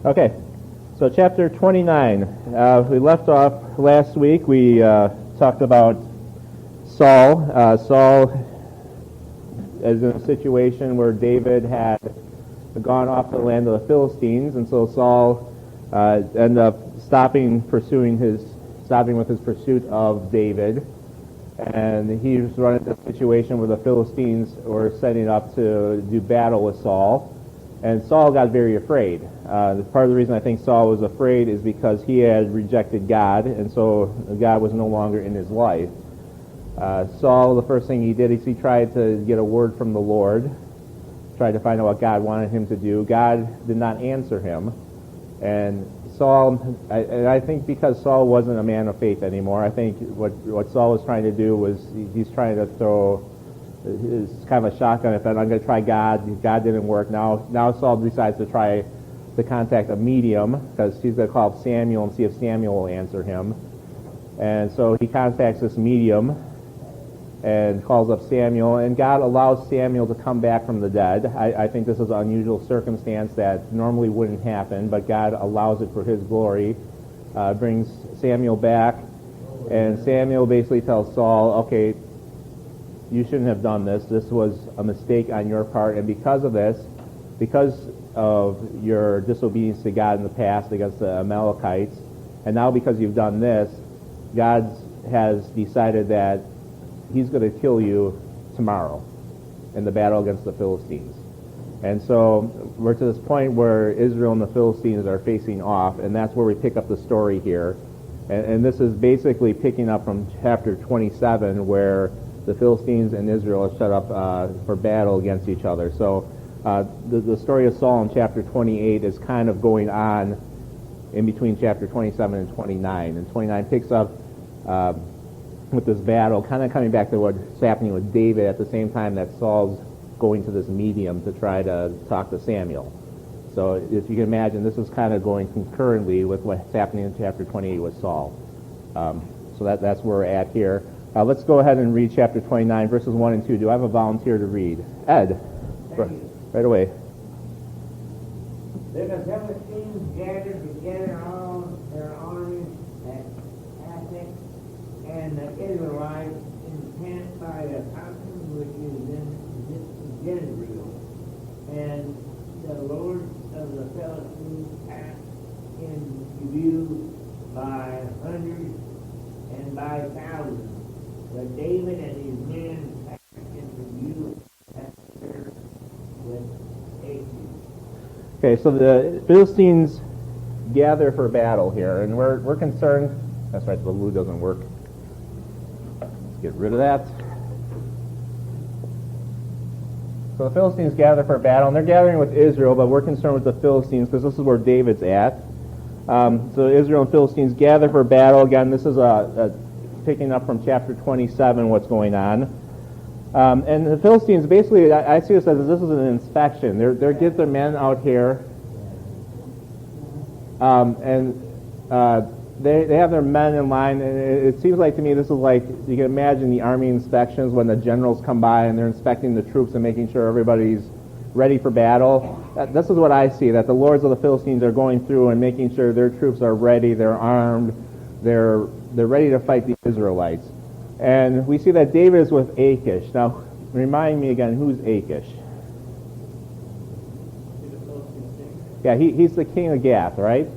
Okay, so chapter 29. We left off last week. We talked about Saul. Saul is in a situation where David had gone off to the land of the Philistines, and so Saul ended up stopping with his pursuit of David. And he was running into a situation where the Philistines were setting up to do battle with Saul. And Saul got very afraid. Part of the reason I think Saul was afraid is because he had rejected God, and so God was no longer in his life. Saul, the first thing he did is he tried to get a word from the Lord, tried to find out what God wanted him to do. God did not answer him. And Saul, I think because Saul wasn't a man of faith anymore, I think what Saul was trying to do was he's trying to throw... It's kind of a shotgun effect. I'm going to try God. God didn't work. Now Saul decides to try to contact a medium because he's going to call up Samuel and see if Samuel will answer him. And so he contacts this medium and calls up Samuel, and God allows Samuel to come back from the dead. I think this is an unusual circumstance that normally wouldn't happen, but God allows it for his glory. Brings Samuel back, and Samuel basically tells Saul, okay, you shouldn't have done this. This was a mistake on your part, and because of this, because of your disobedience to God in the past against the Amalekites, and now because you've done this, God has decided that he's going to kill you tomorrow in the battle against the Philistines. And so we're to this point where Israel and the Philistines are facing off, and that's where we pick up the story here. And this is basically picking up from chapter 27, where the Philistines and Israel are set up for battle against each other. So the story of Saul in chapter 28 is kind of going on in between chapter 27 and 29. And 29 picks up with this battle, kind of coming back to what's happening with David at the same time that Saul's going to this medium to try to talk to Samuel. So if you can imagine, this is kind of going concurrently with what's happening in chapter 28 with Saul. So that's where we're at here. Let's go ahead and read chapter 29, verses 1 and 2. Do I have a volunteer to read? Ed, right away. Then the Philistines gathered together all their armies at Athens, and the Israelites encamped by the fountain which is in Jezreel. And the lords of the Philistines passed in view by hundreds and by thousands. But David and his men passed into view with Achish. Okay, so the Philistines gather for battle here, and we're concerned. That's right, the glue doesn't work. Let's get rid of that. So the Philistines gather for battle, and they're gathering with Israel, but we're concerned with the Philistines because this is where David's at. So Israel and Philistines gather for battle. Again, this is picking up from chapter 27, what's going on. And the Philistines, basically, I see this as this is an inspection. They get their men out here, and they have their men in line. And it seems like to me this is like, you can imagine the army inspections when the generals come by and they're inspecting the troops and making sure everybody's ready for battle. This is what I see, that the lords of the Philistines are going through and making sure their troops are ready, they're armed, they're ready to fight the Israelites. And we see that David is with Achish. Now, remind me again, who's Achish? Yeah, he's the king of Gath, right?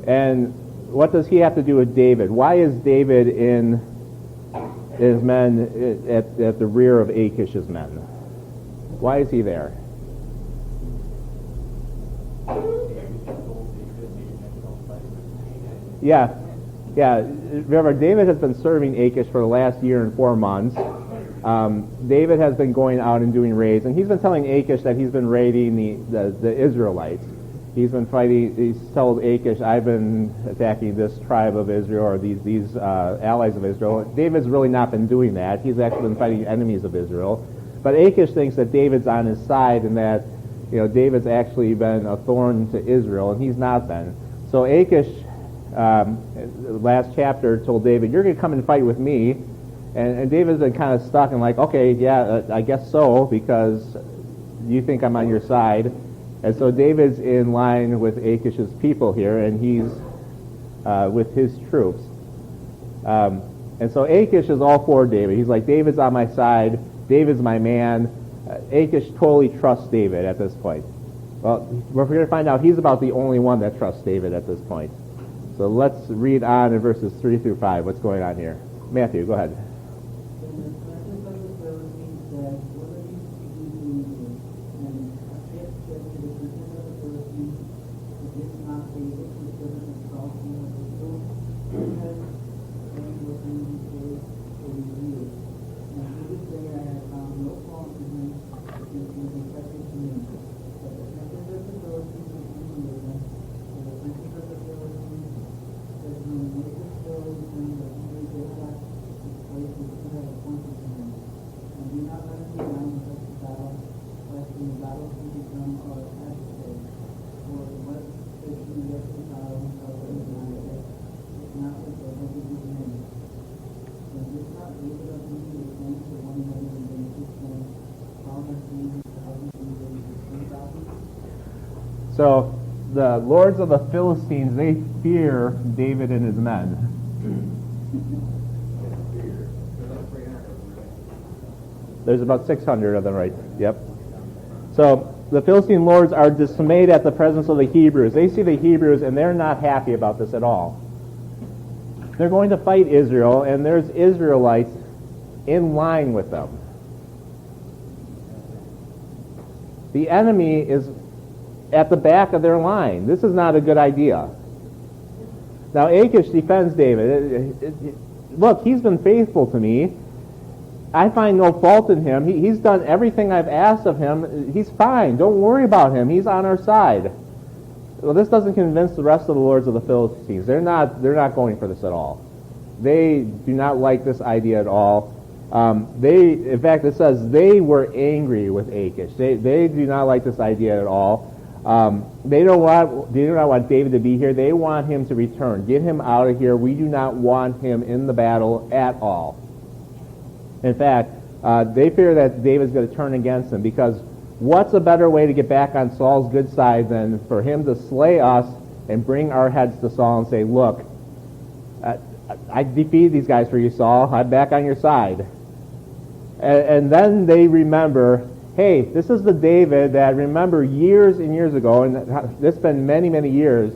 And what does he have to do with David? Why is David in his men at the rear of Achish's men? Why is he there? Yeah. Remember, David has been serving Achish for the last year and 4 months. David has been going out and doing raids, and he's been telling Achish that he's been raiding the Israelites. He's been fighting. He's told Achish, "I've been attacking this tribe of Israel or these allies of Israel." David's really not been doing that. He's actually been fighting enemies of Israel. But Achish thinks that David's on his side and that David's actually been a thorn to Israel, and he's not been. So Achish, last chapter, told David, "You're going to come and fight with me." And David's been kind of stuck and like, "Okay, yeah, I guess so, because you think I'm on your side." And so David's in line with Achish's people here, and he's with his troops. And so Achish is all for David. He's like, David's on my side. David's my man. Achish totally trusts David at this point. Well, we're going to find out he's about the only one that trusts David at this point. So let's read on in verses 3 through 5. What's going on here? Matthew, go ahead. So the lords of the Philistines, they fear David and his men. There's about 600 of them, right? Yep. So the Philistine lords are dismayed at the presence of the Hebrews. They see the Hebrews and they're not happy about this at all. They're going to fight Israel, and there's Israelites in line with them. The enemy is at the back of their line. This is not a good idea. Now Achish defends David. Look, he's been faithful to me. I find no fault in him. He's done everything I've asked of him. He's fine. Don't worry about him. He's on our side. Well, this doesn't convince the rest of the lords of the Philistines. They're not going for this at all. They do not like this idea at all. In fact, it says they were angry with Achish. They do not like this idea at all. They do not want David to be here. They want him to return. Get him out of here. We do not want him in the battle at all. In fact, they fear that David's going to turn against them, because what's a better way to get back on Saul's good side than for him to slay us and bring our heads to Saul and say, look, I defeated these guys for you, Saul. I'm back on your side. And then they remember, hey, this is the David that, remember, years and years ago, and this has been many, many years,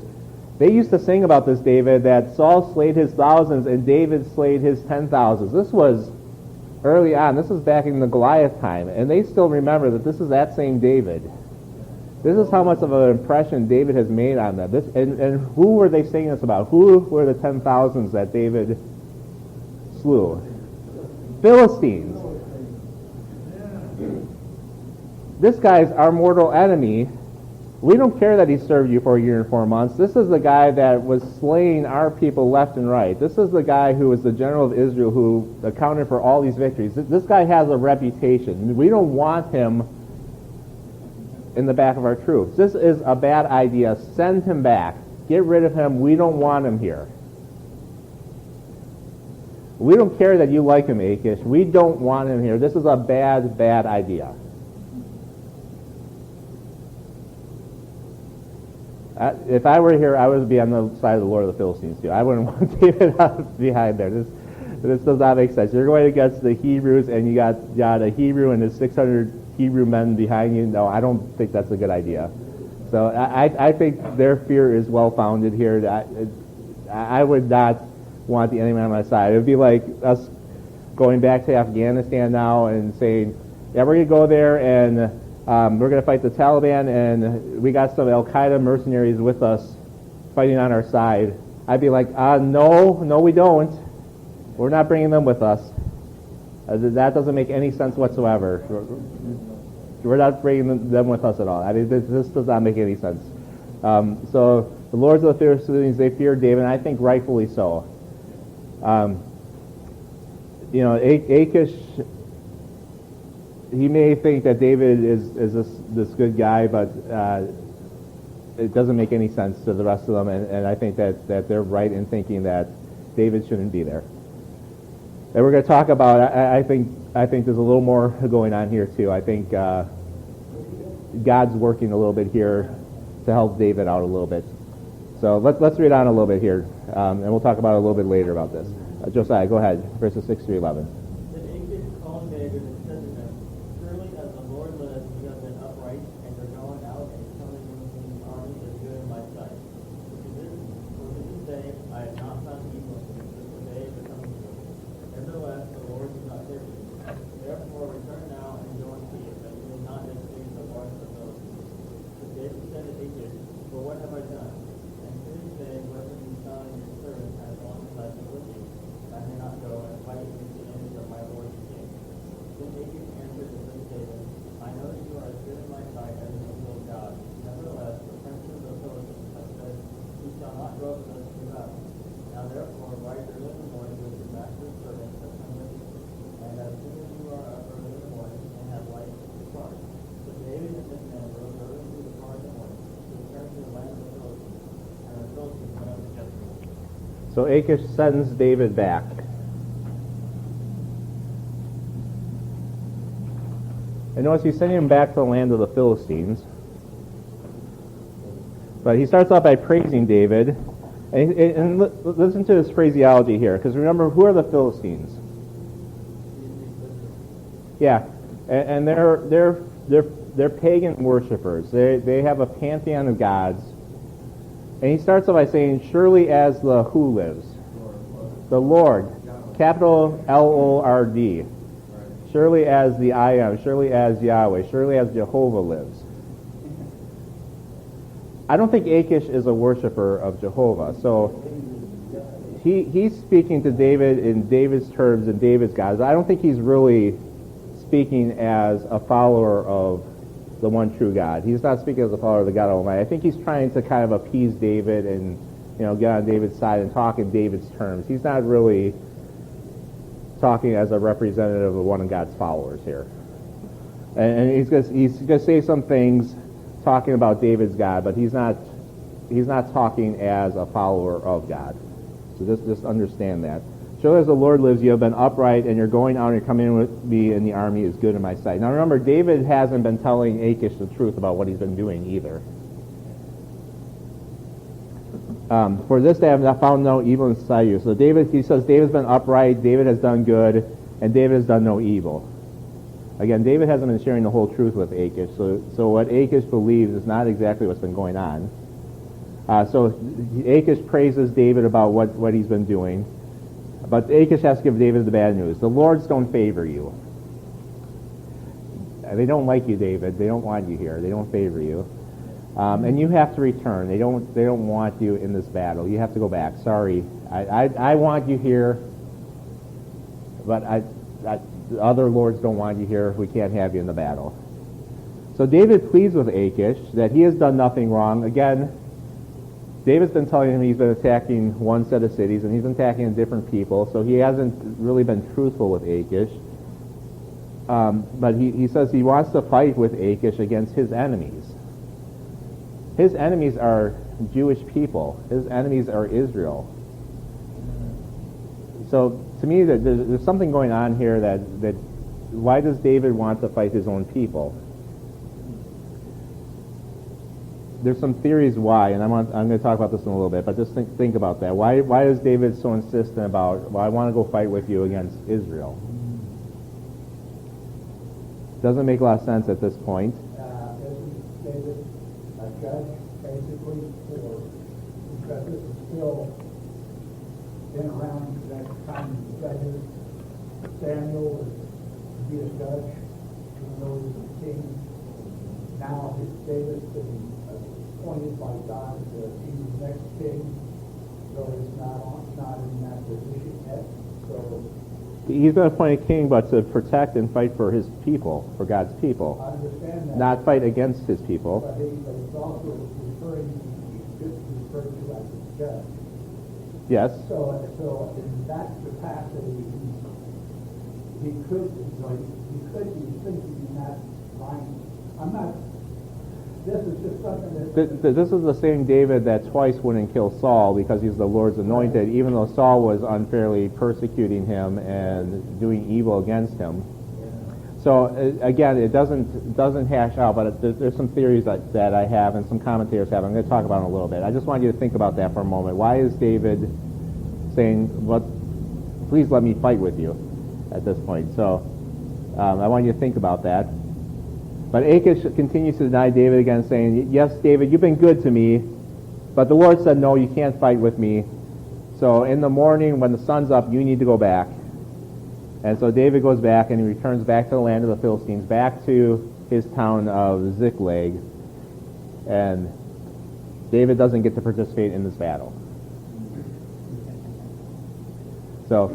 they used to sing about this David, that Saul slayed his thousands and David slayed his 10,000s. This was early on. This was back in the Goliath time, and they still remember that this is that same David. This is how much of an impression David has made on them. And who were they saying this about? Who were the 10,000s that David slew? Philistines. This guy's our mortal enemy. We don't care that he served you for a year and 4 months. This is the guy that was slaying our people left and right. This is the guy who was the general of Israel who accounted for all these victories. This guy has a reputation. We don't want him in the back of our troops. This is a bad idea. Send him back. Get rid of him. We don't want him here. We don't care that you like him, Achish. We don't want him here. This is a bad, bad idea. If I were here, I would be on the side of the Lord of the Philistines too. I wouldn't want David out behind there. This does not make sense. You're going against the Hebrews, and you got a Hebrew and his 600 Hebrew men behind you. No, I don't think that's a good idea. So I think their fear is well-founded here. I would not want the enemy on my side. It would be like us going back to Afghanistan now and saying, yeah, we're going to go there and we're going to fight the Taliban, and we got some Al-Qaeda mercenaries with us fighting on our side. I'd be like, no, we don't. We're not bringing them with us. That doesn't make any sense whatsoever. We're not bringing them with us at all. I mean, this does not make any sense. So the lords of the Philistines, they fear David, and I think rightfully so. Achish, he may think that David is this good guy, but it doesn't make any sense to the rest of them, and I think that they're right in thinking that David shouldn't be there. And we're going to talk about, I think there's a little more going on here too. I think, God's working a little bit here to help David out a little bit. So let's read on a little bit here, and we'll talk about it a little bit later about this. Josiah, go ahead, verses 6 through 11. Then Achish called David and said to him, "Surely as the Lord lives, you have been upright, and your going out and coming in the army is good in my sight. For to this day I have not found evil in you since the day of the coming to you. Nevertheless, the Lord did not hear you. Therefore return now and go in peace, that you may not displease the Lord of the Philistines." But David said to Achish, "For what have I done? And to this day, whether you son and your servant as long as I be with you, I may not go and fight against the enemies of my Lord the king." Then Achish answered and said to David, "I know that you are as good in my sight as an angel of God. Nevertheless, the princes of the Philistines have said, He shall not go with us to battle. Now therefore, rise early in the morning with your master's servants that come with you. And as soon as you are up early in the morning and have light, depart." So David and his men rose early into the far in the morning to return to the land of the Philistines. And the Philistines went up against them. So Achish sends David back. And notice he's sending him back to the land of the Philistines. But he starts off by praising David. And listen to this phraseology here, because remember, who are the Philistines? Yeah, and they're pagan worshipers. They have a pantheon of gods. And he starts off by saying, "Surely as the who lives?" The Lord, capital Lord. Surely as the I am, surely as Yahweh, surely as Jehovah lives. I don't think Achish is a worshiper of Jehovah. So he's speaking to David in David's terms and David's gods. I don't think he's really speaking as a follower of the one true God. He's not speaking as a follower of the God Almighty. I think he's trying to kind of appease David and get on David's side and talk in David's terms. He's not really talking as a representative of one of God's followers here. And he's going to say some things talking about David's God, but he's not talking as a follower of God. So just understand that. "Surely as the Lord lives, you have been upright, and you're going out and you're coming in with me in the army is good in my sight." Now remember, David hasn't been telling Achish the truth about what he's been doing either. "For this day I have not found no evil inside you." So he says David's been upright, David has done good, and David has done no evil. Again, David hasn't been sharing the whole truth with Achish, so what Achish believes is not exactly what's been going on. So Achish praises David about what he's been doing, but Achish has to give David the bad news. The Lords don't favor you. They don't like you, David. They don't want you here. They don't favor you. And you have to return. They don't want you in this battle. You have to go back. Sorry, I want you here, but the other lords don't want you here. We can't have you in the battle. So David pleads with Achish that he has done nothing wrong. Again, David's been telling him he's been attacking one set of cities, and he's been attacking different people, so he hasn't really been truthful with Achish. But he says he wants to fight with Achish against his enemies. His enemies are Jewish people. His enemies are Israel. So to me, there's something going on here that why does David want to fight his own people? There's some theories why, and I'm going to talk about this in a little bit, but just think about that. Why is David so insistent about, well, I want to go fight with you against Israel? Doesn't make a lot of sense at this point. Isn't David a judge, basically, because this is still been around that time of judges. Samuel was to be a judge, even though he was a king. Now David's been appointed by God to be the next king, so he's not in that position yet. So he's been appointed king, but to protect and fight for his people, for God's people. I understand that. Not fight against his people. But he's also referring to as a judge. Yes. So in that capacity, he could be thinking in that line. I'm not. This is just something that. This is the same David that twice wouldn't kill Saul because he's the Lord's anointed, even though Saul was unfairly persecuting him and doing evil against him. Yeah. So again, it doesn't hash out, but there's some theories that I have and some commentators have. I'm going to talk about in a little bit. I just want you to think about that for a moment. Why is David saying, please let me fight with you at this point? So I want you to think about that. But Achish continues to deny David again, saying, yes, David, you've been good to me, but the Lord said, no, you can't fight with me. So in the morning when the sun's up, you need to go back. And so David goes back and he returns back to the land of the Philistines, back to his town of Ziklag. And David doesn't get to participate in this battle. So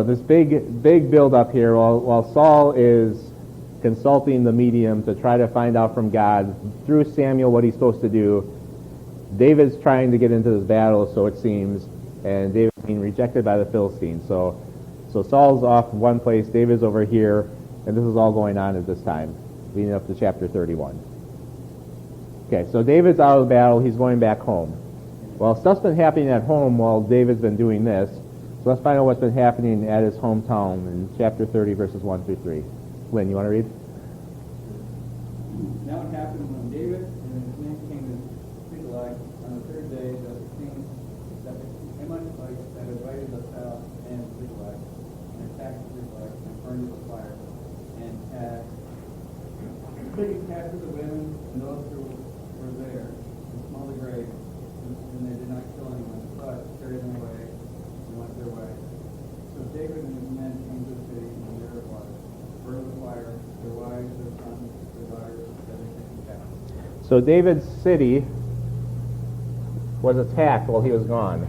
this big build up here, while Saul is consulting the medium to try to find out from God through Samuel what he's supposed to do, David's trying to get into this battle, so it seems, and David's being rejected by the Philistines. So Saul's off one place, David's over here, and this is all going on at this time, leading up to chapter 31. Okay, so David's out of the battle, he's going back home. Well, stuff's been happening at home while David's been doing this, so let's find out what's been happening at his hometown in chapter 30, verses 1 through 3. Lynn, you want to read? Now it happened when David and his men came to Ziklag on the third day that the Amalekites had invaded the south and Ziklag and attacked Ziklag and burned it with fire and had taken captive the women and those who were there and small the graves, and they did not kill anyone, but carried them away and went their way. So David and his men came to the city, and there it was, burned with fire, their wives, their sons, their daughters, that they taken captive. So David's city was attacked while he was gone.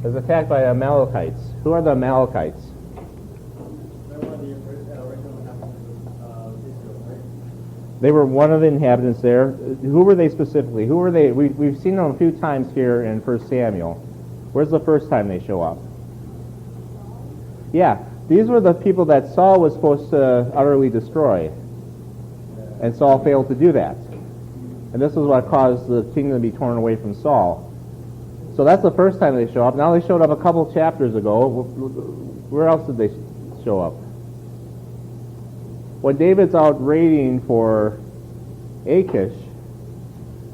It was attacked by Amalekites. Who are the Amalekites? They're one of the original inhabitants of Israel, right? They were one of the inhabitants there. Who were they specifically? Who were they? We've seen them a few times here in 1 Samuel. Where's the first time they show up? Yeah, these were the people that Saul was supposed to utterly destroy. And Saul failed to do that. And this is what caused the kingdom to be torn away from Saul. So that's the first time they show up. Now they showed up a couple chapters ago. Where else did they show up? When David's out raiding for Achish,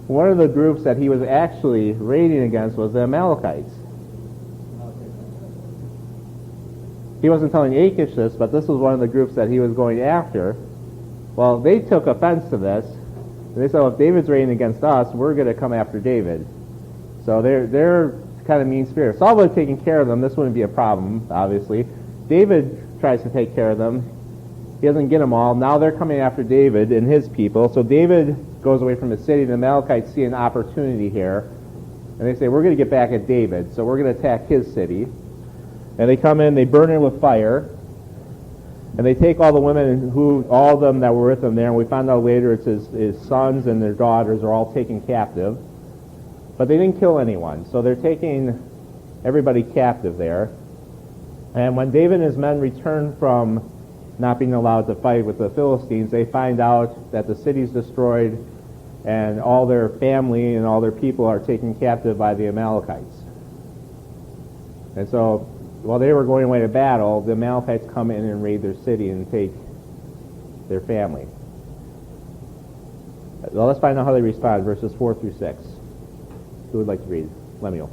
one of the groups that he was actually raiding against was the Amalekites. He wasn't telling Achish this, but this was one of the groups that he was going after. Well, they took offense to this. They said, well, if David's raiding against us, we're going to come after David. So they're kind of mean-spirited. Saul would have taken care of them. This wouldn't be a problem, obviously. David tries to take care of them. He doesn't get them all. Now they're coming after David and his people. So David goes away from his city. The Amalekites see an opportunity here. And they say, we're going to get back at David. So we're going to attack his city. And they come in, they burn it with fire. And they take all the women, all of them that were with them there, and we found out later it's his sons and their daughters are all taken captive. But they didn't kill anyone, so they're taking everybody captive there. And when David and his men return from not being allowed to fight with the Philistines, they find out that the city's destroyed and all their family and all their people are taken captive by the Amalekites. And so while they were going away to battle, the Amalekites come in and raid their city and take their family. Well, let's find out how they respond, verses 4 through 6. Who would like to read? Lemuel.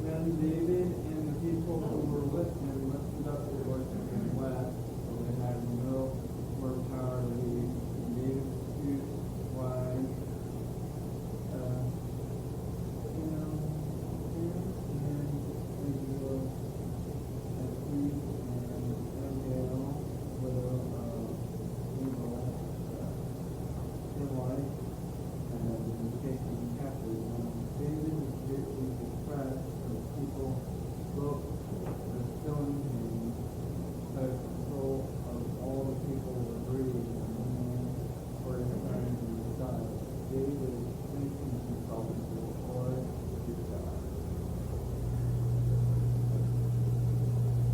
Then David and the people who were with him lifted up their voices and wept, for they had no more power to lead. And David's two wives,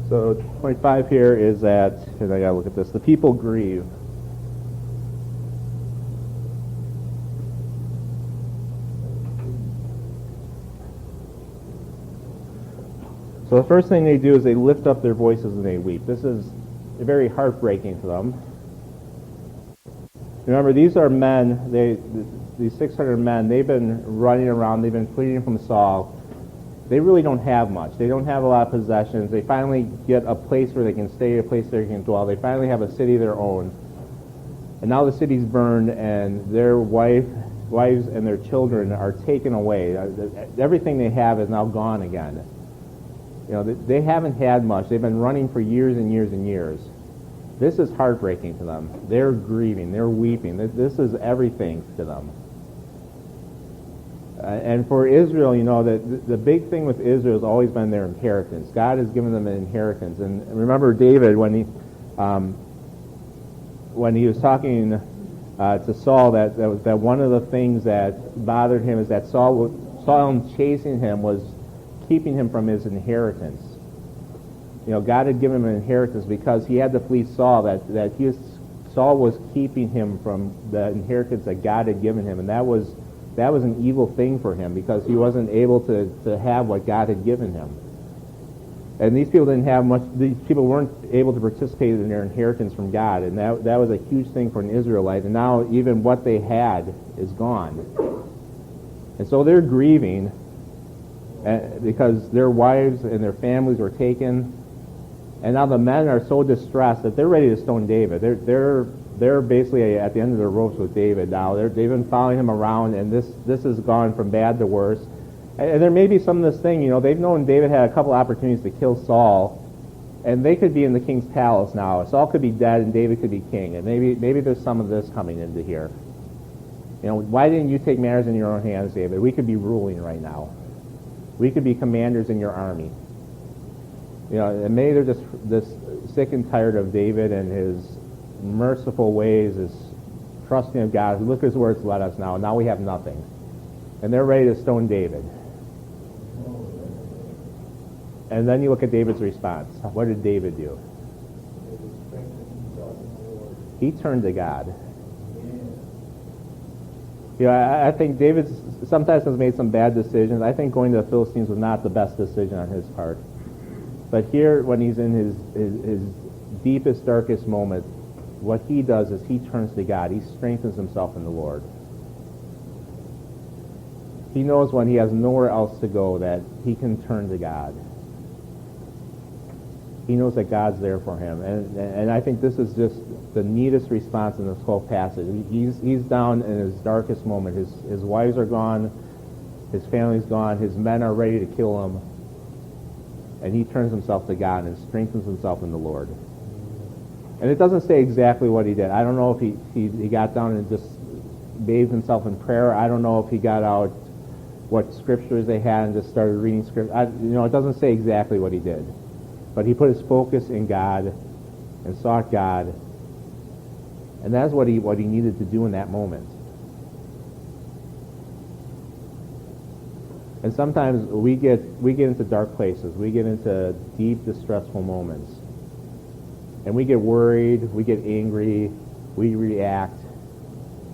So 25 here is that, and I got to look at this, the people grieve. So the first thing they do is they lift up their voices and they weep. This is very heartbreaking for them. Remember, these are men, these 600 men, they've been running around, they've been fleeing from Saul. They really don't have much. They don't have a lot of possessions. They finally get a place where they can stay, a place where they can dwell. They finally have a city of their own. And now the city's burned, and their wives and their children are taken away. Everything they have is now gone again. You know, they haven't had much. They've been running for years and years and years. This is heartbreaking to them. They're grieving. They're weeping. This is everything to them. And for Israel, you know, the big thing with Israel has always been their inheritance. God has given them an inheritance. And remember David when he was talking to Saul, that one of the things that bothered him is that Saul chasing him was keeping him from his inheritance. You know, God had given him an inheritance because he had to flee Saul. Saul was keeping him from the inheritance that God had given him, and that was an evil thing for him because he wasn't able to have what God had given him. And these people didn't have much. These people weren't able to participate in their inheritance from God, and that was a huge thing for an Israelite. And now even what they had is gone, and so they're grieving because their wives and their families were taken, and now the men are so distressed that they're ready to stone David. They're basically at the end of their ropes with David now. They've been following him around, and this has gone from bad to worse. And there may be some of this thing, you know, they've known David had a couple opportunities to kill Saul, and they could be in the king's palace now. Saul could be dead, and David could be king, and maybe there's some of this coming into here. You know, why didn't you take matters in your own hands, David? We could be ruling right now. We could be commanders in your army. You know, and maybe they're just sick and tired of David and his merciful ways, his trusting of God. Look at his words led us now. Now we have nothing. And they're ready to stone David. And then you look at David's response. What did David do? He turned to God. You know, I think David sometimes has made some bad decisions. I think going to the Philistines was not the best decision on his part. But here, when he's in his deepest, darkest moment, what he does is he turns to God. He strengthens himself in the Lord. He knows when he has nowhere else to go that he can turn to God. He knows that God's there for him. And I think this is just the neatest response in this whole passage. He's down in his darkest moment. His wives are gone. His family's gone. His men are ready to kill him. And he turns himself to God and strengthens himself in the Lord. And it doesn't say exactly what he did. I don't know if he got down and just bathed himself in prayer. I don't know if he got out what scriptures they had and just started reading scripture. It doesn't say exactly what he did. But he put his focus in God and sought God. And that's what he needed to do in that moment. And sometimes we get into dark places. We get into deep, distressful moments. And we get worried, we get angry, we react.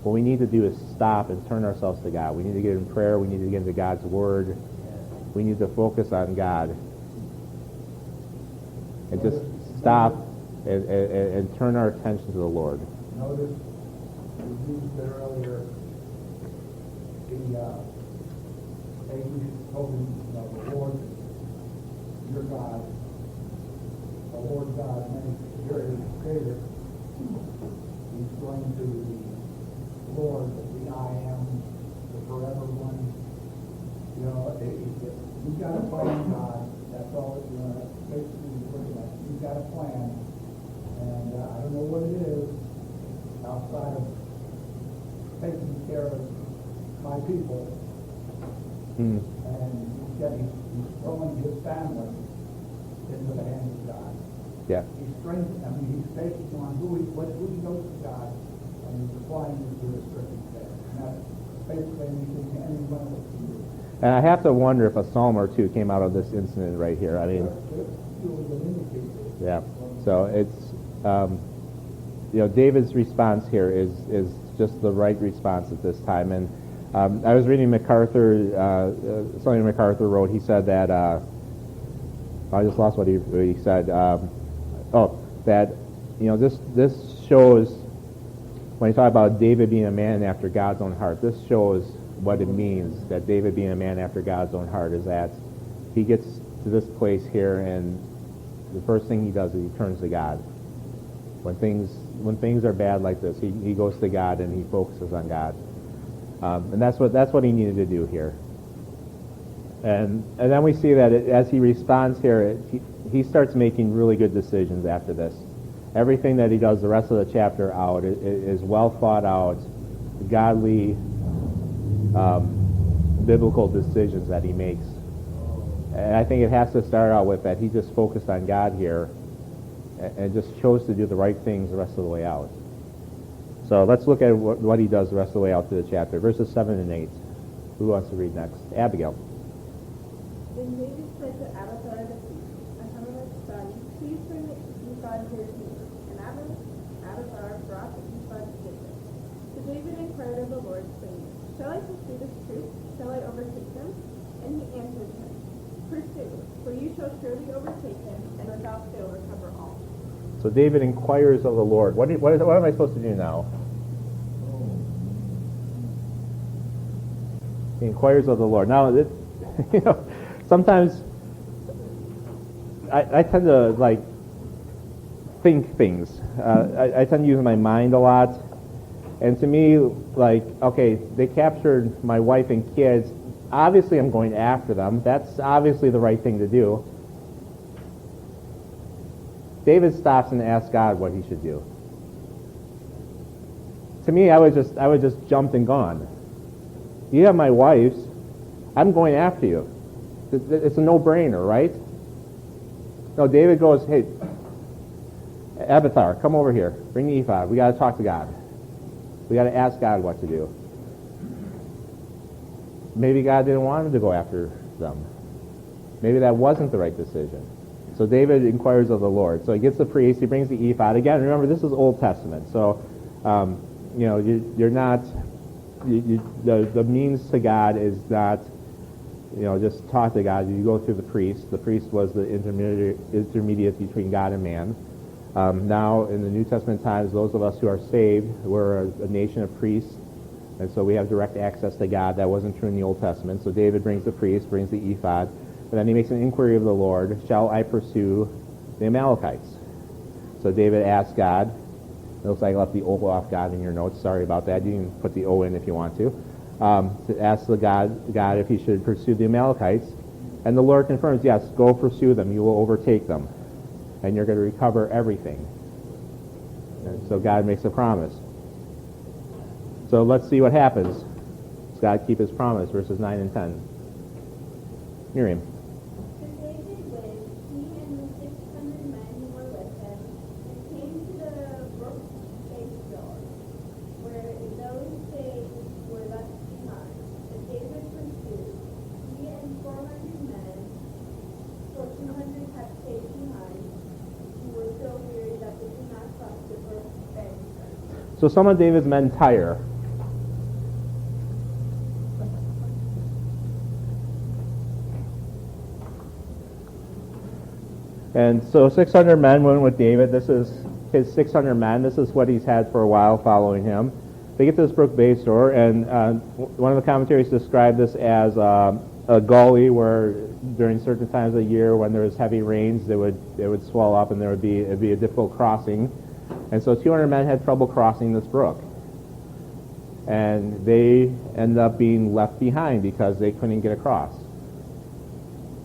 What we need to do is stop and turn ourselves to God. We need to get in prayer. We need to get into God's Word. We need to focus on God. And just stop and turn our attention to the Lord. Notice, we used it earlier, we told him, the Lord, your God, the Lord God, you're his creator. He's going to the Lord, the I am, the forever one. You know, you've got a plan, God. That's all, that's basically what it is. You've got a plan. And I don't know what it is outside of taking care of my people. And he's throwing his family into the hands of God. Yeah. He's strengthening, he's taking on who he knows to God, and he's applying it to his circumstance. And that's basically anything any one of us can do. And I have to wonder if a psalm or two came out of this incident right here. I mean, yeah. So it's, David's response here is just the right response at this time. And I was reading MacArthur, something MacArthur wrote. He said that I just lost what he said. That this shows when you talk about David being a man after God's own heart. This shows what it means that David being a man after God's own heart is that he gets to this place here, and the first thing he does is he turns to God. When things are bad like this, he goes to God and he focuses on God, and that's what he needed to do here. And then we see that as he responds here, he starts making really good decisions after this. Everything that he does the rest of the chapter out is well thought out, godly, biblical decisions that he makes. And I think it has to start out with that he just focused on God here and just chose to do the right things the rest of the way out. So let's look at what he does the rest of the way out through the chapter. Verses 7 and 8. Who wants to read next? Abigail. Then David said to Abiathar the priest, Ahinoam's son, please bring the ephod here to me. And Abiathar brought the ephod to David. So David inquired of the Lord, saying, shall I pursue this troop? Shall I overtake them? And he answered him, pursue, for you shall surely overtake them, and without fail recover all. So David inquires of the Lord. What am I supposed to do now? He inquires of the Lord. Now, sometimes I tend to think things. I tend to use my mind a lot, and to me, okay, they captured my wife and kids. Obviously, I'm going after them. That's obviously the right thing to do. David stops and asks God what he should do. To me, I would just jumped and gone. You have my wife's. I'm going after you. It's a no-brainer, right? No, David goes, hey, Abiathar, come over here. Bring the ephod. We got to talk to God. We got to ask God what to do. Maybe God didn't want him to go after them. Maybe that wasn't the right decision. So David inquires of the Lord. So he gets the priest. He brings the ephod. Again, remember, this is Old Testament. So, you're not... the means to God is not, just talk to God. You go through the priest. The priest was the intermediate between God and man. Now, in the New Testament times, those of us who are saved, we're a nation of priests, and so we have direct access to God. That wasn't true in the Old Testament. So David brings the priest, brings the ephod, and then he makes an inquiry of the Lord, shall I pursue the Amalekites? So David asks God. It looks like I left the O off God in your notes. Sorry about that. You can put the O in if you want to ask the God if he should pursue the Amalekites. And the Lord confirms, yes, go pursue them. You will overtake them. And you're going to recover everything. And so God makes a promise. So let's see what happens. Does God keep his promise? Verses 9 and 10. Miriam. So David went, he and the 600 men who were with him, and came to the brook Bethel, where in those days were left behind. And David pursued, he and 400 men, for 200 had stayed behind, who were so weary that they could not cross the brook Bethel. So some of David's men tire. And so 600 men went with David. This is his 600 men. This is what he's had for a while following him. They get to this brook Besor, and one of the commentaries described this as a gully where during certain times of the year when there was heavy rains, it would swell up and it'd be a difficult crossing. And so 200 men had trouble crossing this brook. And they end up being left behind because they couldn't get across.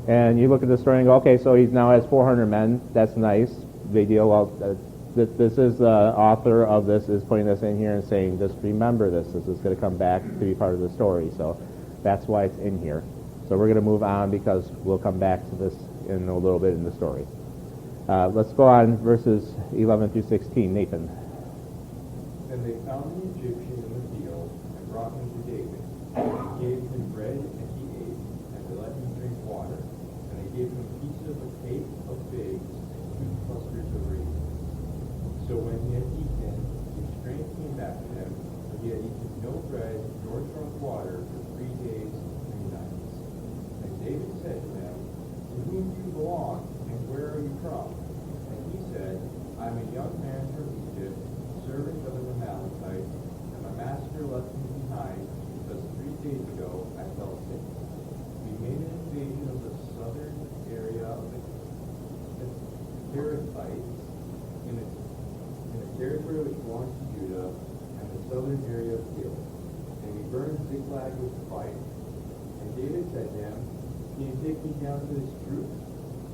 And you look at the story and go, okay, so he now has 400 men. That's nice. Big deal. Well, this is the author of this is putting this in here and saying, just remember this. This is going to come back to be part of the story. So that's why it's in here. So we're going to move on because we'll come back to this in a little bit in the story. Let's go on verses 11 through 16. Nathan. Then they found the Egyptian in the field and brought him to David. They gave him bread and he ate, and they let him drink water. And they gave him pieces of a cake of figs and 2 clusters of raisins. So when he had eaten, his strength came back to him, but he had eaten no bread nor drunk water for 3 days and 3 nights. And David said to them, to whom do you belong? territory which belongs to Judah, and the southern area of Gil. And we burned Ziklag with fire. And David said to him, Can you take me down to this troop?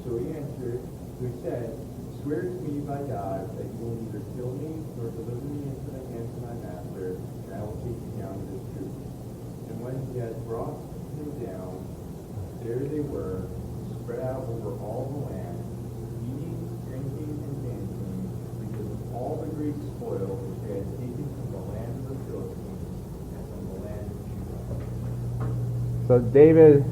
So he answered, who said, Swear to me by God that you will neither kill me nor deliver me into the hands of my master, and I will take you down to this troop. And when he had brought him down, there they were, spread out over all the land, eating, drinking, and dancing, because of all the great spoil which they had taken from the land of the Philistines and from the land of Judah. So David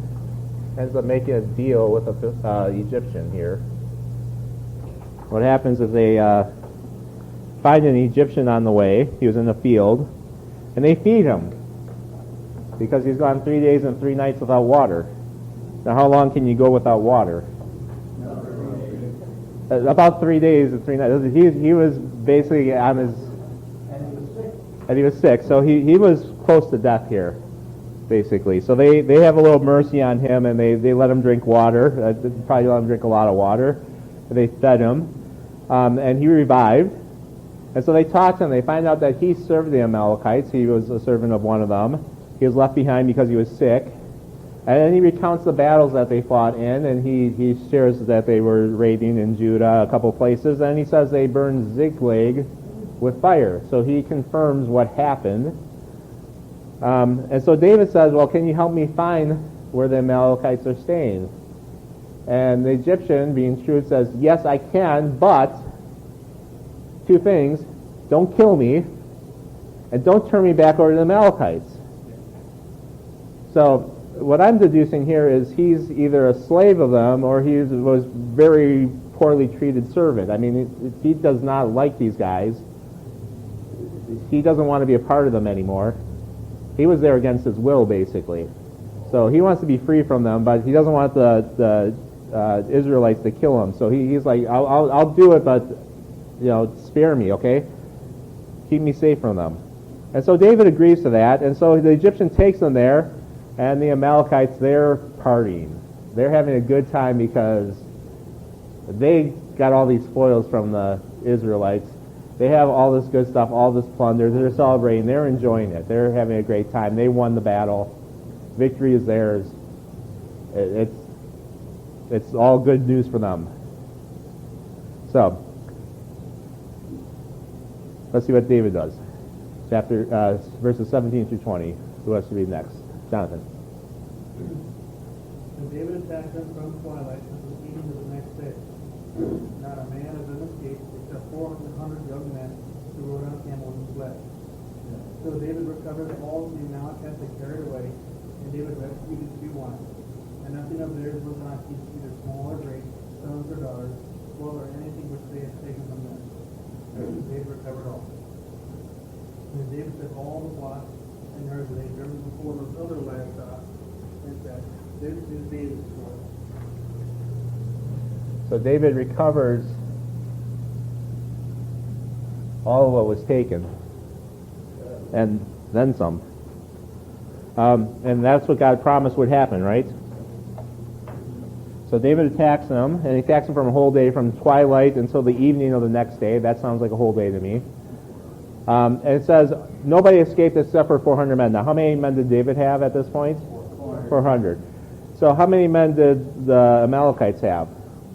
ends up making a deal with the Egyptian here. What happens is they find an Egyptian on the way. He was in the field, and they feed him because he's gone 3 days and 3 nights without water. Now, how long can you go without water? About 3 days and 3 nights. He was basically on his, and he was sick. So he was close to death here, basically. So they have a little mercy on him, and they let him drink water. Probably let him drink a lot of water. They fed him, and he revived. And so they talked to him. They find out that he served the Amalekites. He was a servant of one of them. He was left behind because he was sick. And then he recounts the battles that they fought in, and he shares that they were raiding in Judah a couple places. And he says they burned Ziklag with fire. So he confirms what happened. And so David says, well, can you help me find where the Amalekites are staying? And the Egyptian, being shrewd, says, yes, I can, but 2 things. Don't kill me, and don't turn me back over to the Amalekites. So what I'm deducing here is he's either a slave of them or he was very poorly treated servant. I mean, he does not like these guys. He doesn't want to be a part of them anymore. He was there against his will, basically. So he wants to be free from them, but he doesn't want the Israelites to kill him. So he's like, I'll do it, but spare me, okay? Keep me safe from them. And so David agrees to that, and so the Egyptian takes them there, and the Amalekites, they're partying. They're having a good time because they got all these spoils from the Israelites. They have all this good stuff, all this plunder. They're celebrating. They're enjoying it. They're having a great time. They won the battle. Victory is theirs. It's all good news for them. So, let's see what David does. Verses 17 through 20. Who has to read next? Jonathan. And David attacked them from twilight until the evening of the next day. Not a man of them escaped except 400 young men who rode on camels and fled. So David recovered all the Amalekites that carried away, and David rescued his 2 wives. And nothing of theirs was not either small or great, sons or daughters, spoil or anything which they had taken from them. David recovered all. And David set all the flocks and herds that they had driven before those other livestock, and said, This is David's spoil. So David recovers all of what was taken, and then some. And that's what God promised would happen, right? So David attacks them, and he attacks them from a whole day, from twilight until the evening of the next day. That sounds like a whole day to me. And it says, nobody escaped except for 400 men. Now, how many men did David have at this point? 400. So how many men did the Amalekites have?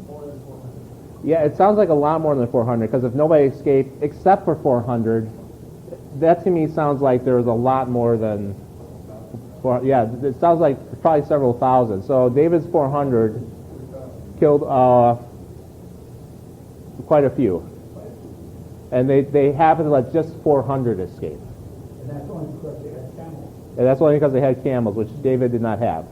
More than 400. Yeah, it sounds like a lot more than 400, because if nobody escaped except for 400, that to me sounds like there was a lot more than 400. Yeah, it sounds like probably several thousand. So David's 400 killed quite a few. And they happened to let just 400 escape. And that's only because they had camels. And that's only because they had camels, which David did not have.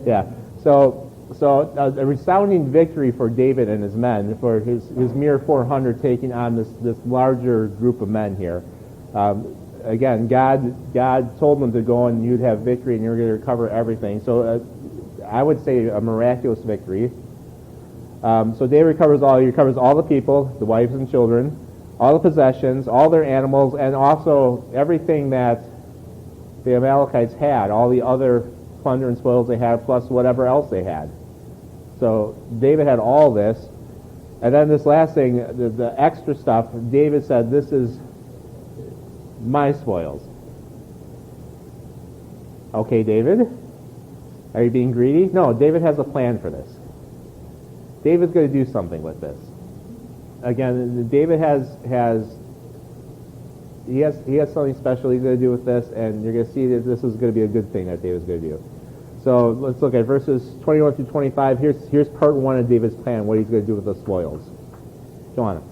Yeah. So a resounding victory for David and his men, for his mere 400 taking on this larger group of men here. Again, God told them to go and you'd have victory and you're going to recover everything. So I would say a miraculous victory. So David recovers all. He recovers all the people, the wives and children, all the possessions, all their animals, and also everything that the Amalekites had, all the other plunder and spoils they had, plus whatever else they had. So David had all this, And then this last thing, the extra stuff, David said, this is my spoils. Okay, David, are you being greedy? No, David has a plan for this. David's going to do something with this. Again, David has something special he's going to do with this, and you're going to see that this is going to be a good thing that David's going to do. So let's look at verses 21 through 25. Here's part one of David's plan, what he's going to do with the spoils. Joanna.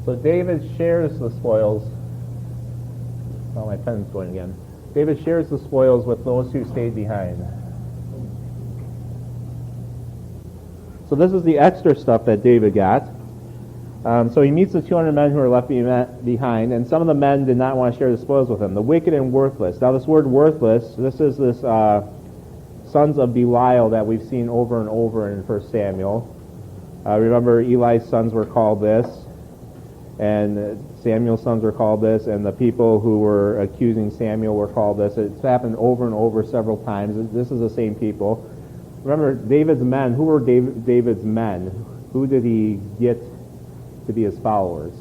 So David shares the spoils. Oh, my pen's going again. David shares the spoils with those who stayed behind. So this is the extra stuff that David got. So he meets the 200 men who are left behind, and some of the men did not want to share the spoils with him. The wicked and worthless. Now this word worthless, this is this sons of Belial that we've seen over and over in 1 Samuel. Remember, Eli's sons were called this, and Samuel's sons were called this, and the people who were accusing Samuel were called this. It's happened over and over several times. This is the same people. Remember, David's men. Who were David's men? Who did he get to be his followers?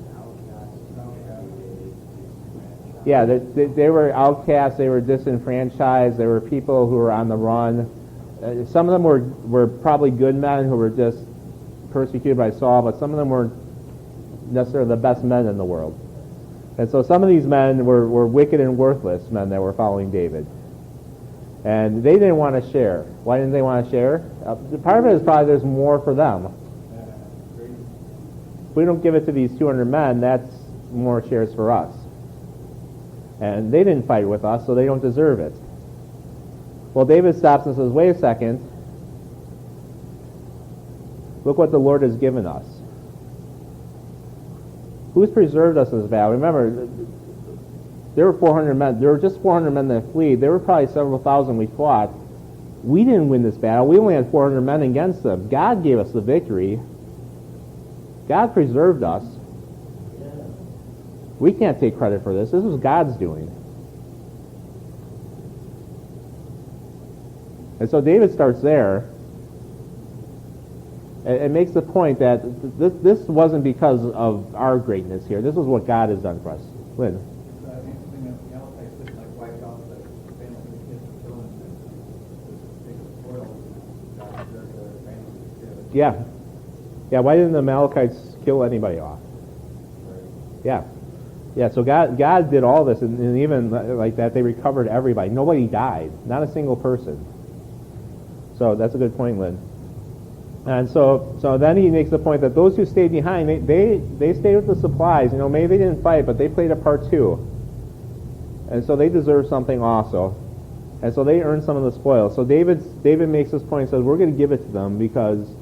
Yeah, they were outcasts. They were disenfranchised. They were people who were on the run. Some of them were probably good men who were just persecuted by Saul, but some of them weren't necessarily the best men in the world. And so some of these men were wicked and worthless men that were following David. And they didn't want to share. Why didn't they want to share? Part of it is probably there's more for them. If we don't give it to these 200 men, that's more shares for us. And they didn't fight with us, so they don't deserve it. Well, David stops and says, wait a second. Look what the Lord has given us. Who's preserved us in this battle? Remember, there were 400 men. There were just 400 men that fled. There were probably several thousand we fought. We didn't win this battle. We only had 400 men against them. God gave us the victory. God preserved us. We can't take credit for this. This was God's doing. And so David starts there and makes the point that this wasn't because of our greatness here. This is what God has done for us. Lynn. Yeah. Yeah, why didn't the Amalekites kill anybody off? Yeah. Yeah, so God did all this, and even like that, they recovered everybody. Nobody died. Not a single person. So that's a good point, Lynn. And so then he makes the point that those who stayed behind, they stayed with the supplies. You know, maybe they didn't fight, but they played a part too. And so they deserve something also. And so they earned some of the spoils. So David makes this point and says, we're going to give it to them because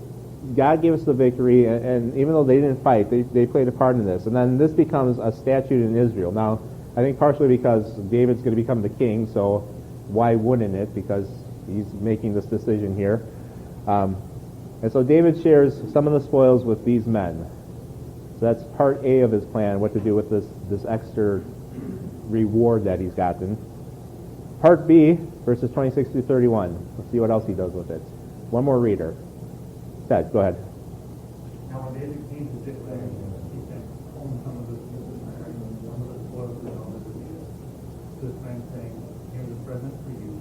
God gave us the victory, and even though they didn't fight, they played a part in this. And then this becomes a statute in Israel. Now, I think partially because David's going to become the king, so why wouldn't it? Because he's making this decision here. And so David shares some of the spoils with these men. So that's part A of his plan, what to do with this extra reward that he's gotten. Part B, verses 26 through 31. Let's see what else he does with it. One more reader. Ted, go ahead. Now when David came to Ziklag, he sent home some of the spoils to all the Judah. To his friends saying, here's a present for you,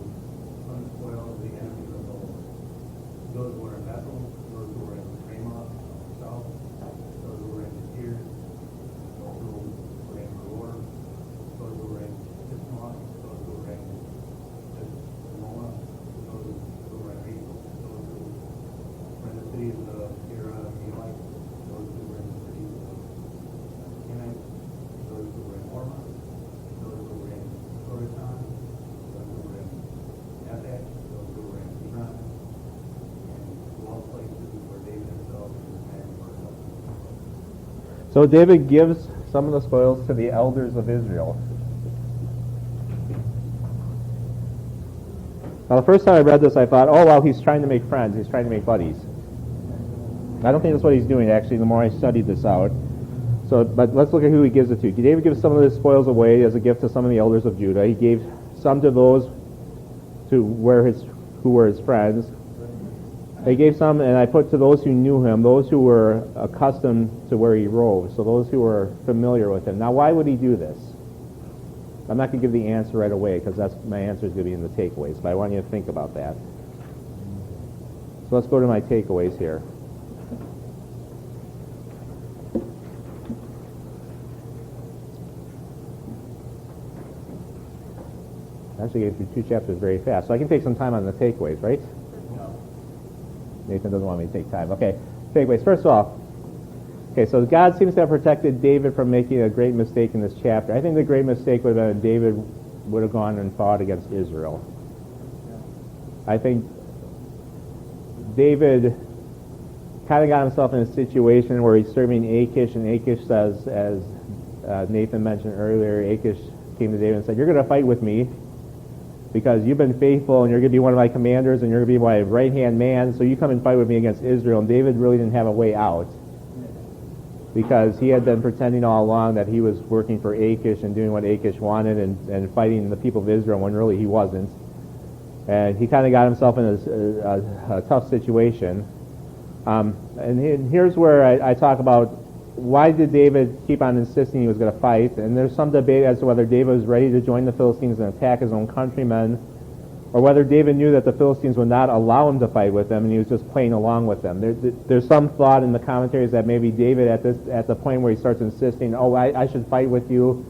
some spoil of the enemies of the Lord. Those who were in Bethel, those who were in Ramoth, south, those who were in Tyr, those who were in Gor, those who were So David gives some of the spoils to the elders of Israel. Now, the first time I read this, I thought, oh, well, he's trying to make friends. He's trying to make buddies. I don't think that's what he's doing, actually, the more I studied this out. But let's look at who he gives it to. David gives some of the spoils away as a gift to some of the elders of Judah. He gave some to those who were his friends. He gave some, and I put to those who knew him, those who were accustomed to where he roved, so those who were familiar with him. Now, why would he do this? I'm not going to give the answer right away, because my answer is going to be in the takeaways, but I want you to think about that. So let's go to my takeaways here. I actually get through 2 chapters very fast, so I can take some time on the takeaways, right? Nathan doesn't want me to take time. Okay, takeaways. First of all, so God seems to have protected David from making a great mistake in this chapter. I think the great mistake would have been David would have gone and fought against Israel. I think David kind of got himself in a situation where he's serving Achish, and Achish says, as Nathan mentioned earlier, Achish came to David and said, "You're going to fight with me because you've been faithful, and you're going to be one of my commanders, and you're going to be my right-hand man, so you come and fight with me against Israel." And David really didn't have a way out, because he had been pretending all along that he was working for Achish and doing what Achish wanted and fighting the people of Israel when really he wasn't. And he kind of got himself in a tough situation. And here's where I talk about why did David keep on insisting he was going to fight. And there's some debate as to whether David was ready to join the Philistines and attack his own countrymen, or whether David knew that the Philistines would not allow him to fight with them, and he was just playing along with them. There's some thought in the commentaries that maybe David, at the point where he starts insisting, "Oh, I should fight with you,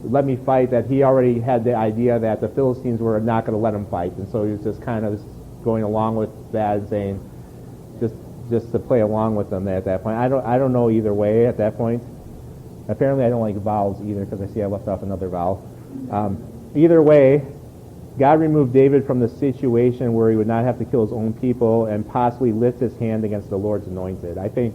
let me fight," that he already had the idea that the Philistines were not going to let him fight, and so he was just kind of going along with that and saying, just to play along with them at that point. I don't know either way at that point. Apparently, I don't like vowels either, because I see I left off another vowel. Either way, God removed David from the situation where he would not have to kill his own people and possibly lift his hand against the Lord's anointed. I think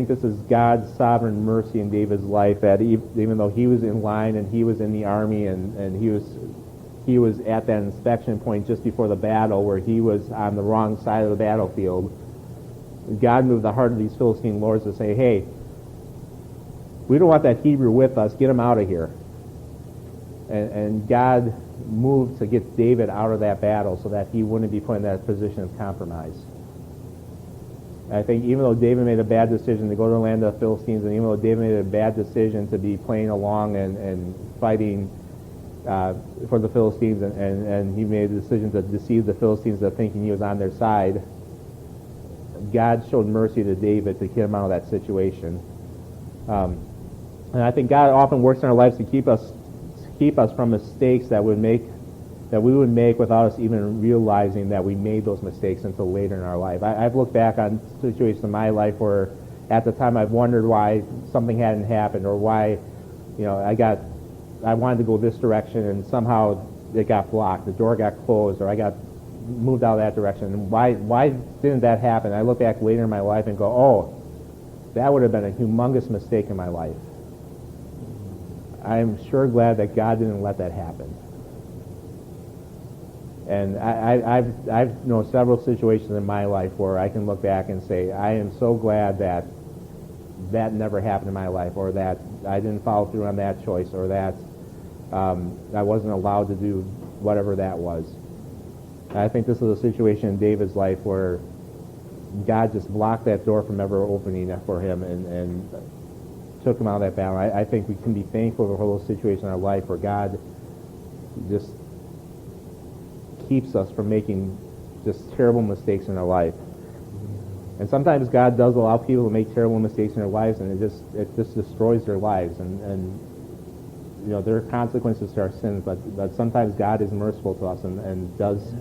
this is God's sovereign mercy in David's life, that even though he was in line and he was in the army and he was at that inspection point just before the battle where he was on the wrong side of the battlefield, God moved the heart of these Philistine lords to say, "Hey, we don't want that Hebrew with us. Get him out of here." And God moved to get David out of that battle so that he wouldn't be put in that position of compromise. And I think even though David made a bad decision to go to the land of the Philistines, and even though David made a bad decision to be playing along and fighting for the Philistines, and he made the decision to deceive the Philistines into thinking he was on their side, God showed mercy to David to get him out of that situation. And I think God often works in our lives to keep us from mistakes that we would make without us even realizing that we made those mistakes until later in our life. I've looked back on situations in my life where at the time I've wondered why something hadn't happened, or why, I wanted to go this direction and somehow it got blocked, the door got closed, or I got moved out of that direction. And why didn't that happen? I look back later in my life and go, oh, that would have been a humongous mistake in my life. I'm sure glad that God didn't let that happen. And I've known several situations in my life where I can look back and say, I am so glad that never happened in my life, or that I didn't follow through on that choice, or that I wasn't allowed to do whatever that was. And I think this is a situation in David's life where God just blocked that door from ever opening for him and took him out of that battle. I think we can be thankful for those situations in our life where God just keeps us from making just terrible mistakes in our life. And sometimes God does allow people to make terrible mistakes in their lives, and it just destroys their lives. And there are consequences to our sins, but sometimes God is merciful to us and does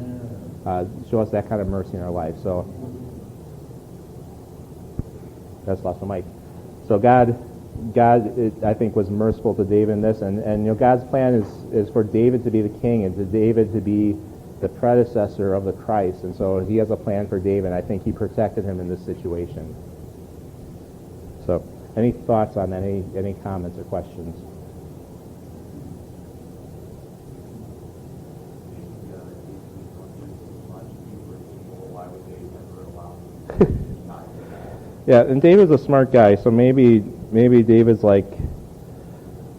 show us that kind of mercy in our life. So that's lost my mic. So God, I think, was merciful to David in this, and God's plan is for David to be the king and to David to be the predecessor of the Christ, and so he has a plan for David. I think he protected him in this situation. So Any thoughts on that? Any comments or questions? Yeah, and David's a smart guy, so maybe David's like,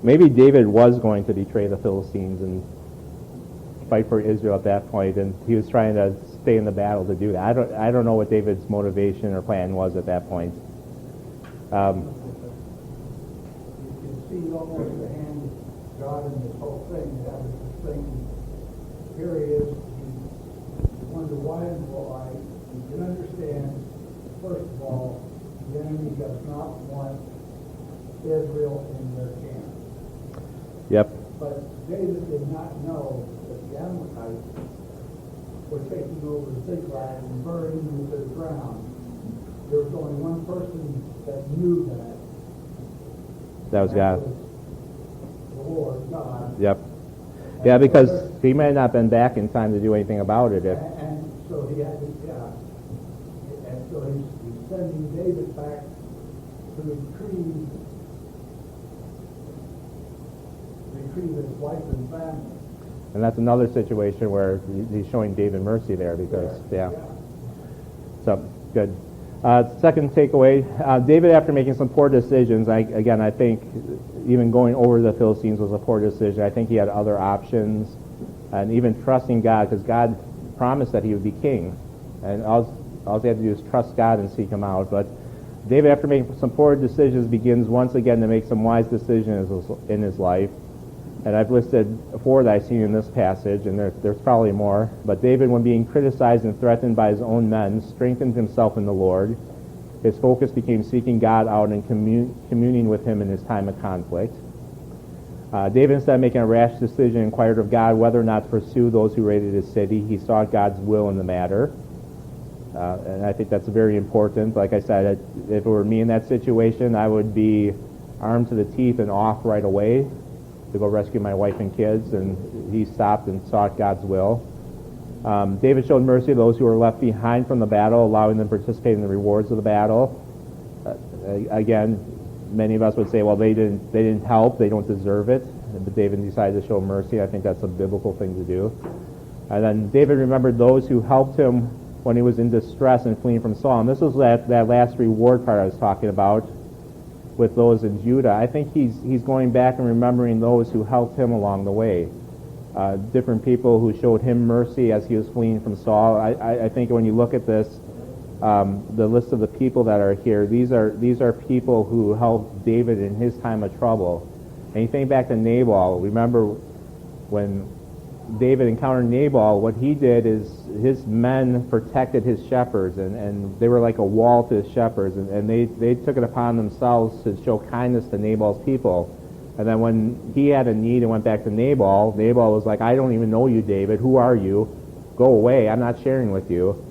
maybe David was going to betray the Philistines and fight for Israel at that point, and he was trying to stay in the battle to do that. I don't know what David's motivation or plan was at that point. You can see almost the hand of God in this whole thing. That was the thing. Here he is. You wonder why and why. You can understand, first of all, the enemy does not want Israel in their camp. Yep. But David did not know that the Amalekites were taking over Ziklag and burning them to the ground. There was only one person that knew that. That was God. The Lord, God. Yep. Yeah, because he may not have been back in time to do anything about it. And so he had to, and so he's sending David back to retrieve his wife and family. And that's another situation where he's showing David mercy there because, yeah. So, good. Second takeaway, David, after making some poor decisions, I think even going over the Philistines was a poor decision. I think he had other options, and even trusting God, because God promised that he would be king. And all he had to do is trust God and seek him out. But David, after making some poor decisions, begins once again to make some wise decisions in his life. And I've listed 4 that I've seen in this passage, and there's probably more. But David, when being criticized and threatened by his own men, strengthened himself in the Lord. His focus became seeking God out and communing with him in his time of conflict. David, instead of making a rash decision, inquired of God whether or not to pursue those who raided his city. He sought God's will in the matter. And I think that's very important. Like I said, if it were me in that situation, I would be armed to the teeth and off right away to go rescue my wife and kids, and he stopped and sought God's will. David showed mercy to those who were left behind from the battle, allowing them to participate in the rewards of the battle. Again, many of us would say, well, they didn't help, they don't deserve it, but David decided to show mercy. I think that's a biblical thing to do. And then David remembered those who helped him when he was in distress and fleeing from Saul. And this was that last reward part I was talking about with those in Judah. I think he's going back and remembering those who helped him along the way. Different people who showed him mercy as he was fleeing from Saul. I think when you look at this, the list of the people that are here, these are people who helped David in his time of trouble. And you think back to Nabal. Remember when David encountered Nabal, what he did is his men protected his shepherds, and they were like a wall to his shepherds, and they took it upon themselves to show kindness to Nabal's people. And then when he had a need and went back to Nabal was like, I don't even know you, David. Who are you? Go away. I'm not sharing with you.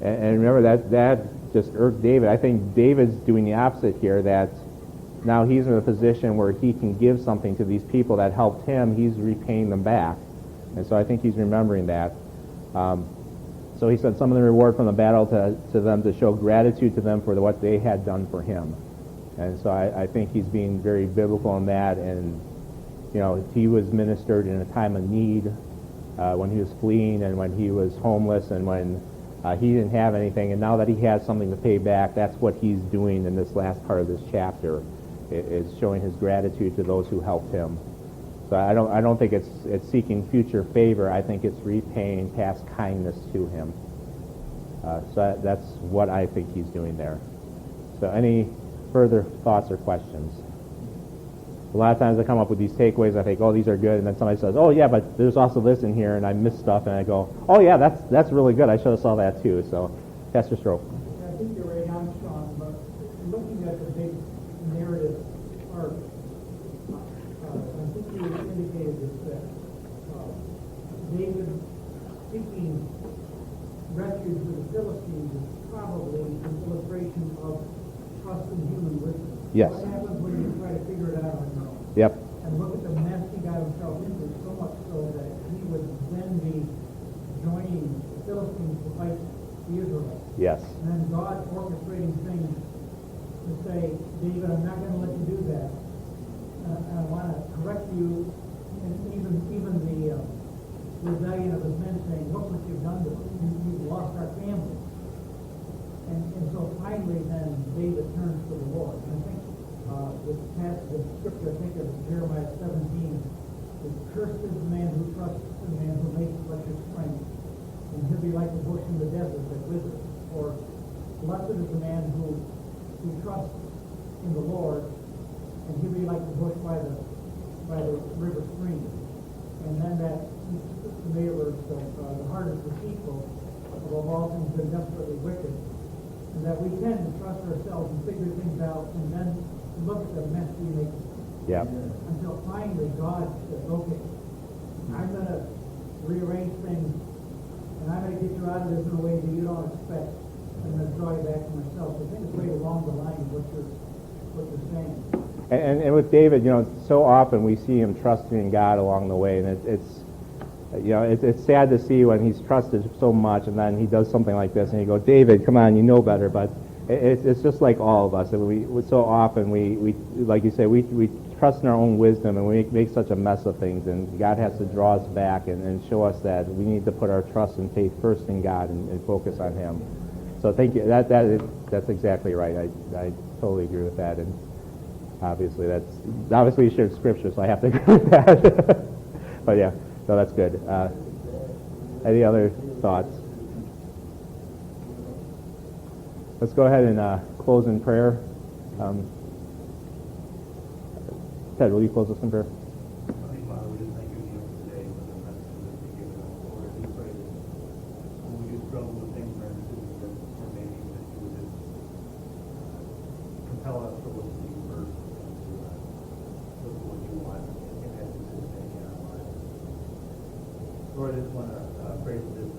And remember, that just irked David. I think David's doing the opposite here, that now he's in a position where he can give something to these people that helped him. He's repaying them back. And so I think he's remembering that. So he said some of the reward from the battle to them to show gratitude to them for what they had done for him. And so I think he's being very biblical in that. And, he was ministered in a time of need when he was fleeing and when he was homeless and when he didn't have anything. And now that he has something to pay back, that's what he's doing in this last part of this chapter, is showing his gratitude to those who helped him. So I don't think it's seeking future favor. I think it's repaying past kindness to him. So that's what I think he's doing there. So any further thoughts or questions? A lot of times I come up with these takeaways. I think, oh, these are good, and then somebody says, oh yeah, but there's also this in here, and I missed stuff, and I go, oh yeah, that's really good. I should have saw that too. So, Pastor Stroh. I think you're right on, Sean, but looking at the big narrative arc, I think you indicated that David seeking refuge with the Philistines is probably an illustration of trust in human wisdom. Yes. What happens when you try to figure it out on your own? Yep. And look at the mess he got himself into, so much so that he would then be joining the Philistines to fight the Israelites. Yes. And then God orchestrating things to say, David, I'm not going to let you do that. And I want to correct you, and even the rebellion of his men saying, look what you've done to us. You've lost our family. And so finally then David turns to the Lord. And I think this passage of Scripture, I think of Jeremiah 17, is cursed is the man who trusts the man who makes flesh his strength, and he'll be like the bush in the desert that withers. Or blessed is the man who trusts in the Lord, and he'll be like the bush by the river stream. And then that familiar verse of the heart is deceitful above all things and desperately wicked, and that we tend to trust ourselves and figure things out, and then look at the mess we make. Yeah. Until finally God says, okay, I'm going to rearrange things, and I'm going to get you out of this in a way that you don't expect. I'm going to draw you back to myself. So I think it's right along the line of what you're saying. And with David, so often we see him trusting in God along the way, and it's sad to see when he's trusted so much, and then he does something like this, and you go, David, come on, you know better. But it's just like all of us. We so often we like you say, we trust in our own wisdom, and we make such a mess of things, and God has to draw us back and show us that we need to put our trust and faith first in God and focus on Him. So thank you. That's exactly right. I totally agree with that, and obviously you shared Scripture, so I have to agree with that. But yeah, so that's good. Any other thoughts? Let's go ahead and close in prayer. Ted, will you close us in prayer? Heavenly Father, we just thank you again for today for the message that you've given us, Lord. We pray that when we do struggle with things in our decisions or maybe that you would just compel us to look to you first and to look at what you want in that decision making in our lives. Lord, I just want to pray for this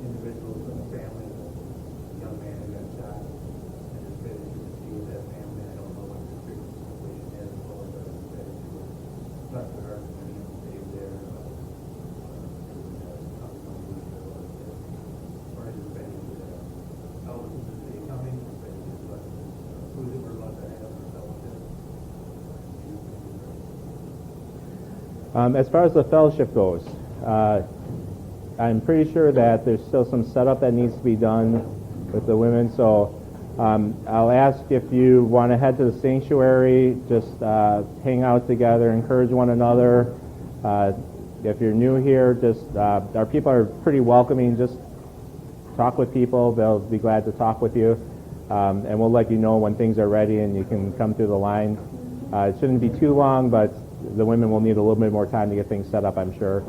individual from the family, the young man who got shot. I just pray that you would be with that family. I don't know what the situation is, Lord, but I just pray that you would bless their hearts and you would save their Lord, I just pray that you would help us in the city coming. I pray that you would bless this food that we're about to have for fellowship. As far as the fellowship goes, I'm pretty sure that there's still some setup that needs to be done with the women. So I'll ask if you want to head to the sanctuary, just hang out together, encourage one another. If you're new here, just our people are pretty welcoming. Just talk with people. They'll be glad to talk with you. And we'll let you know when things are ready and you can come through the line. It shouldn't be too long, but the women will need a little bit more time to get things set up, I'm sure.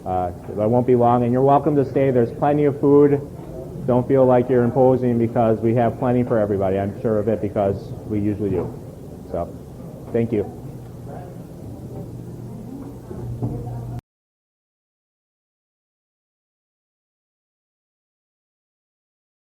It won't be long, and you're welcome to stay. There's plenty of food. Don't feel like you're imposing, because we have plenty for everybody. I'm sure of it, because we usually do. So, thank you.